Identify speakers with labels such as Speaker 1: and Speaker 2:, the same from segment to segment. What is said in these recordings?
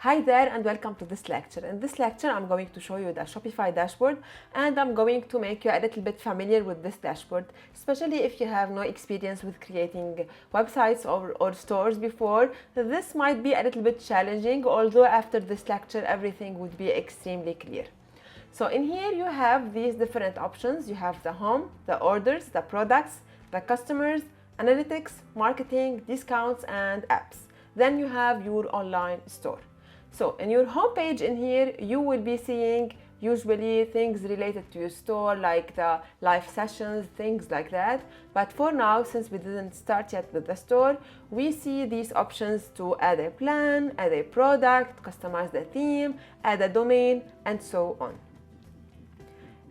Speaker 1: Hi there and welcome to this lecture. In this lecture, I'm going to show you the Shopify dashboard and I'm going to make you a little bit familiar with this dashboard, especially if you have no experience with creating websites or stores before. This might be a little bit challenging, although after this lecture, everything would be extremely clear. So in here, you have these different options. You have the home, the orders, the products, the customers, analytics, marketing, discounts, and apps. Then you have your online store. So in your homepage in here, you will be seeing usually things related to your store, like the live sessions, things like that. But for now, since we didn't start yet with the store, we see these options to add a plan, add a product, customize the theme, add a domain, and so on.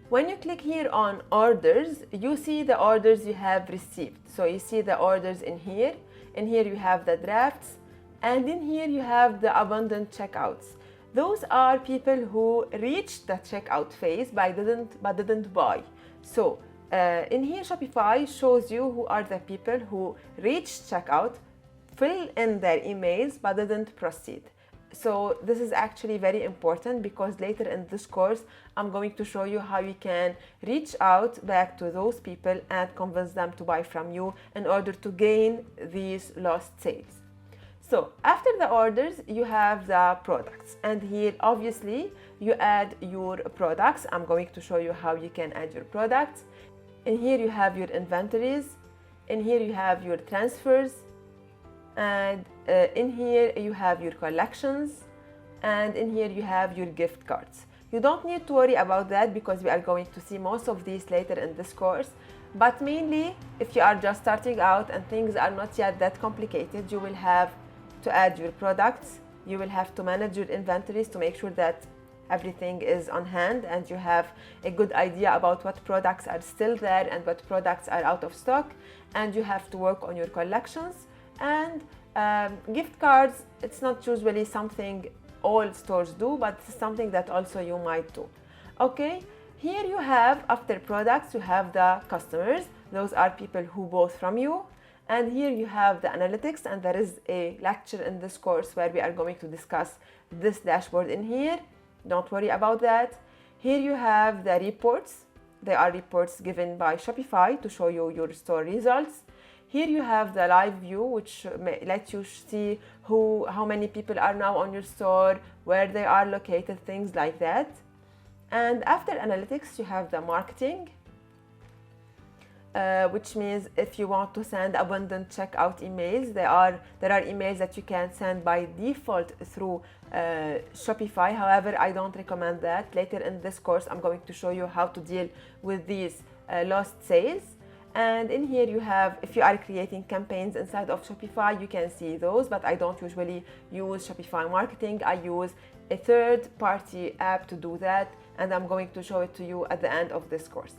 Speaker 1: When you click here on orders, you see the orders you have received. So you see the orders in here. In here you have the drafts. And in here you have the abandoned checkouts. Those are people who reached the checkout phase but didn't buy. So in here Shopify shows you who are the people who reached checkout, fill in their emails but didn't proceed. So this is actually very important because later in this course I'm going to show you how you can reach out back to those people and convince them to buy from you in order to gain these lost sales. So after the orders, you have the products, and here obviously you add your products. I'm going to show you how you can add your products. In here you have your inventories, in here you have your transfers, and in here you have your collections, and in here you have your gift cards. You don't need to worry about that because we are going to see most of these later in this course. But mainly, if you are just starting out and things are not yet that complicated, you will have to add your products, you will have to manage your inventories to make sure that everything is on hand and you have a good idea about what products are still there and what products are out of stock, and you have to work on your collections. And gift cards, it's not usually something all stores do, but it's something that also you might do. Okay, here you have, after products, you have the customers. Those are people who bought from you. And here you have the analytics, and there is a lecture in this course where we are going to discuss this dashboard in here. Don't worry about that. Here you have the reports. They are reports given by Shopify to show you your store results. Here you have the live view, which lets you see how many people are now on your store, where they are located, things like that. And after analytics, you have the marketing, which means if you want to send abundant checkout emails, there are emails that you can send by default through Shopify. However, I don't recommend that. Later in this course, I'm going to show you how to deal with these lost sales. And in here you have, if you are creating campaigns inside of Shopify, you can see those, but I don't usually use Shopify marketing. I use a third-party app to do that, and I'm going to show it to you at the end of this course.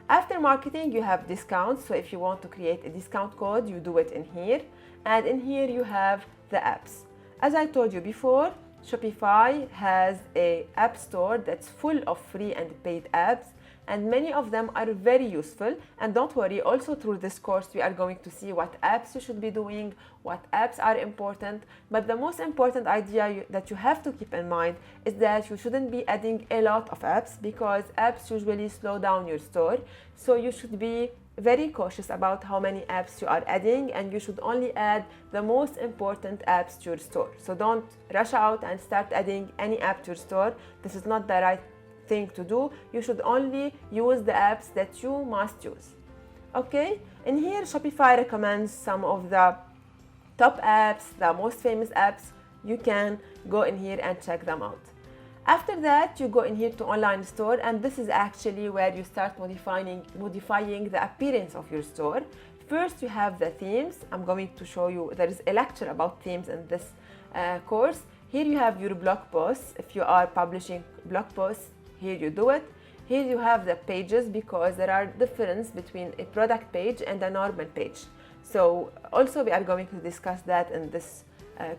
Speaker 1: After marketing, you have discounts. So if you want to create a discount code, you do it in here. And in here you have the apps. As I told you before, Shopify has an app store that's full of free and paid apps, and many of them are very useful. And don't worry, also through this course, we are going to see what apps you should be doing, what apps are important. But the most important idea that you have to keep in mind is that you shouldn't be adding a lot of apps because apps usually slow down your store. So you should be very cautious about how many apps you are adding, and you should only add the most important apps to your store. So don't rush out and start adding any app to your store. This is not the right thing to do. You should only use the apps that you must use. Okay, in here Shopify recommends some of the top apps, the most famous apps. You can go in here and check them out. After that, you go in here to online store, and this is actually where you start modifying the appearance of your store. First, you have the themes. I'm going to show you, there is a lecture about themes in this course. Here you have your blog posts. If you are publishing blog posts, here you do it. Here you have the pages, because there are difference between a product page and a normal page. So also we are going to discuss that in this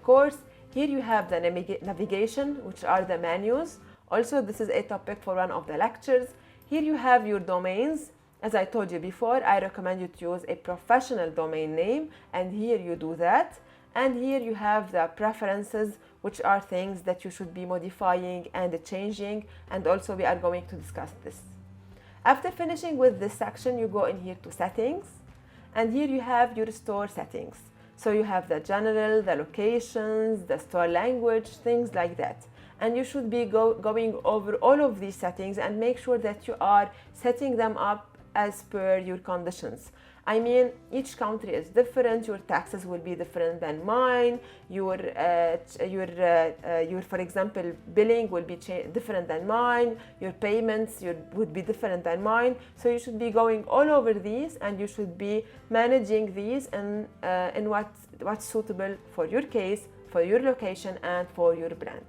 Speaker 1: course. Here you have the navigation, which are the menus. Also, this is a topic for one of the lectures. Here you have your domains. As I told you before, I recommend you to use a professional domain name, and here you do that. And here you have the preferences, which are things that you should be modifying and changing, and also we are going to discuss this. After finishing with this section, you go in here to settings, and here you have your store settings. So you have the general, the locations, the store language, things like that. And you should be going over all of these settings and make sure that you are setting them up as per your conditions. I mean, each country is different. Your taxes will be different than mine. Your for example, billing will be different than mine. Your payments would be different than mine. So you should be going all over these, and you should be managing these in what's suitable for your case, for your location, and for your brand.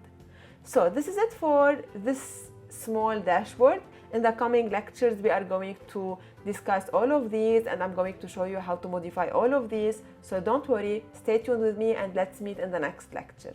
Speaker 1: So this is it for this small dashboard. In the coming lectures, we are going to discuss all of these, and I'm going to show you how to modify all of these. So don't worry, stay tuned with me, and let's meet in the next lecture.